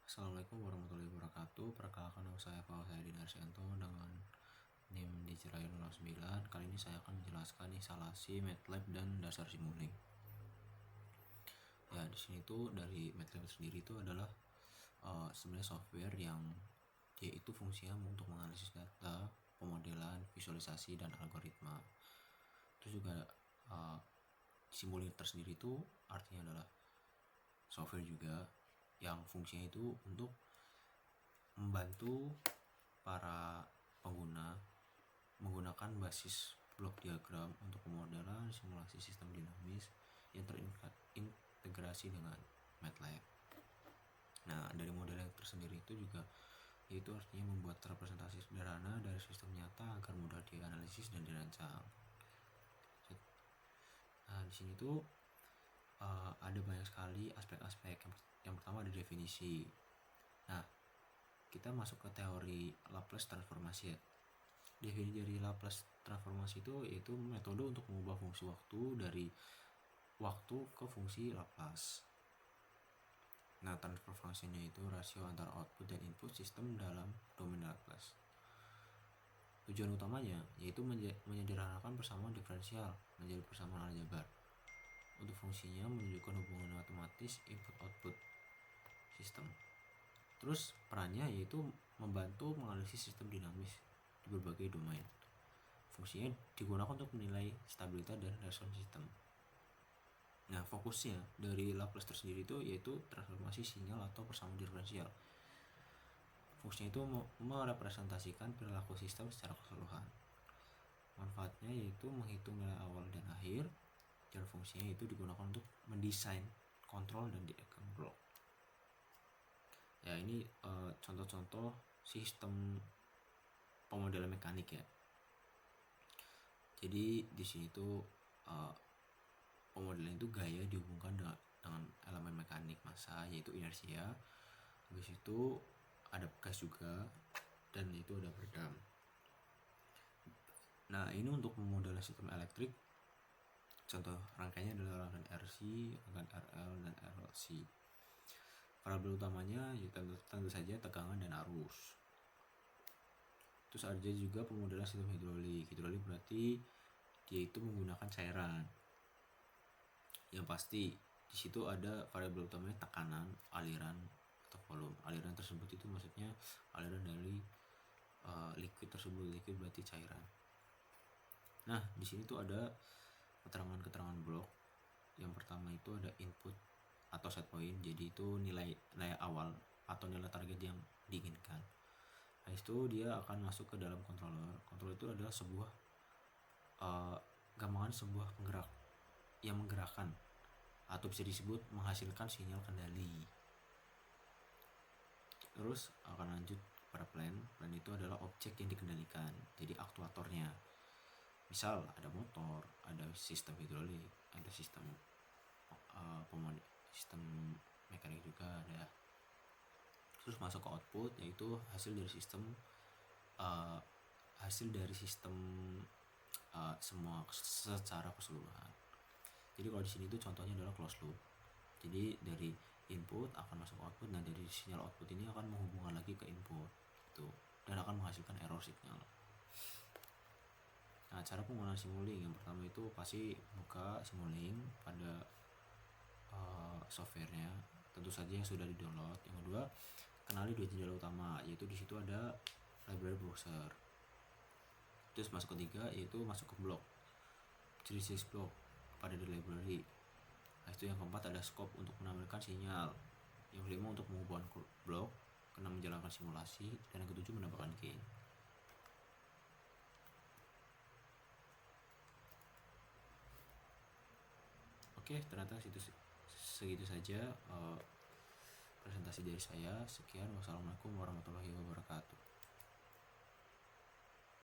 Assalamualaikum warahmatullahi wabarakatuh. Perkenalkan nama saya Fauzadi Narsianto dengan NIM Digirayu 09. Kali ini saya akan menjelaskan instalasi MATLAB dan dasar Simulink. Ya, di sini tuh dari MATLAB sendiri itu adalah sebenarnya software yang dia itu fungsinya untuk menganalisis data, pemodelan, visualisasi, dan algoritma. Terus juga Simulink tersendiri itu artinya adalah software juga yang fungsinya itu untuk membantu para pengguna menggunakan basis blok diagram untuk pemodelan simulasi sistem dinamis yang terintegrasi dengan MATLAB. Nah, dari model yang tersendiri itu juga yaitu artinya membuat representasi sederhana dari sistem nyata agar mudah dianalisis dan dirancang. Nah, di sini tuh ada banyak sekali aspek-aspek. Yang pertama ada definisi. Nah, kita masuk ke teori Laplace transformasi ya. Definisi dari Laplace transformasi itu yaitu metode untuk mengubah fungsi waktu dari waktu ke fungsi Laplace. Nah, transfer function-nya itu rasio antara output dan input sistem dalam domain Laplace. Tujuan utamanya yaitu menyederhanakan persamaan diferensial menjadi persamaan aljabar. Untuk fungsinya menunjukkan hubungan matematis input-output sistem. Terus perannya yaitu membantu menganalisis sistem dinamis di berbagai domain. Fungsinya digunakan untuk menilai stabilitas dan respon sistem. Nah, fokusnya dari Laplace tersendiri itu yaitu transformasi sinyal atau persamaan diferensial. Fungsinya itu merepresentasikan perilaku sistem secara keseluruhan. Manfaatnya yaitu menghitung nilai awal dan akhir, dan fungsinya itu digunakan untuk mendesain, kontrol, dan diagram blok. Ya, ini contoh-contoh sistem pemodelan mekanik ya. Jadi di sini tuh pemodelan itu gaya dihubungkan dengan elemen mekanik massa yaitu inersia. Habis itu ada gas juga dan itu ada peredam. Nah, ini untuk memodelan sistem elektrik. Contoh rangkaiannya adalah rangkaian RC, rangkaian RL, dan RLC. Variabel utamanya ya tentu saja tegangan dan arus. Terus ada juga pemodelan sistem hidrolik. Hidrolik berarti dia itu menggunakan cairan. Yang pasti di situ ada variabel utamanya tekanan, aliran, atau volume. Aliran tersebut itu maksudnya aliran dari liquid tersebut. Liquid berarti cairan. Nah, di sini tuh ada keterangan-keterangan blok. Yang pertama itu ada input atau set point. Jadi itu nilai awal atau nilai target yang diinginkan. Habis itu dia akan masuk ke dalam controller. Controller itu adalah sebuah gampangan sebuah penggerak yang menggerakkan atau bisa disebut menghasilkan sinyal kendali. Terus akan lanjut pada plan. Plan itu adalah objek yang dikendalikan, jadi aktuatornya. Misal ada motor, ada sistem hidrolik, ada sistem sistem mekanik juga ada. Terus masuk ke output yaitu hasil dari sistem semua secara keseluruhan. Jadi kalau di sini tuh contohnya adalah closed loop. Jadi dari input akan masuk output, dan dari sinyal output ini akan menghubungkan lagi ke input gitu, dan akan menghasilkan error signal. Nah, cara penggunaan Simulink yang pertama itu pasti buka Simulink pada softwarenya, tentu saja yang sudah di-download. Yang kedua, kenali dua jendela utama, yaitu di situ ada library browser. Terus masuk ketiga yaitu masuk ke blok, jenis blok pada di library. Nah, itu yang keempat ada scope untuk menampilkan sinyal. Yang kelima untuk mengubah blok, keenam menjalankan simulasi, dan yang ketujuh menambahkan gain. Oke, ternyata segitu saja presentasi dari saya. Sekian, wassalamualaikum warahmatullahi wabarakatuh.